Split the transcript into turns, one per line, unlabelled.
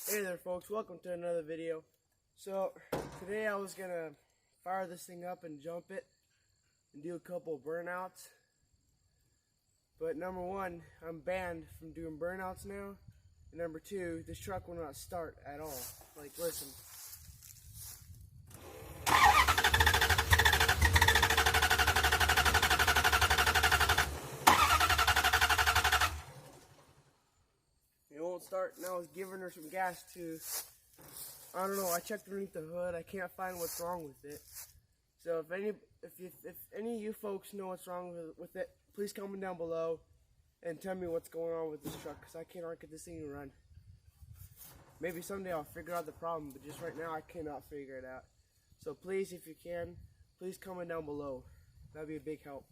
Hey there folks, welcome to another video. So today I was gonna fire this thing up and jump it and do a couple burnouts. But number one, I'm banned from doing burnouts now. And number two, this truck will not start at all. Like, listen. It won't start. Now I was giving her some gas too. I don't know, I checked underneath the hood. I can't find what's wrong with it. So if any of you folks know what's wrong with it, please comment down below and tell me what's going on with this truck, because I cannot get this thing to run. Maybe someday I'll figure out the problem, but just right now I cannot figure it out. So please, if you can, please comment down below. That'd be a big help.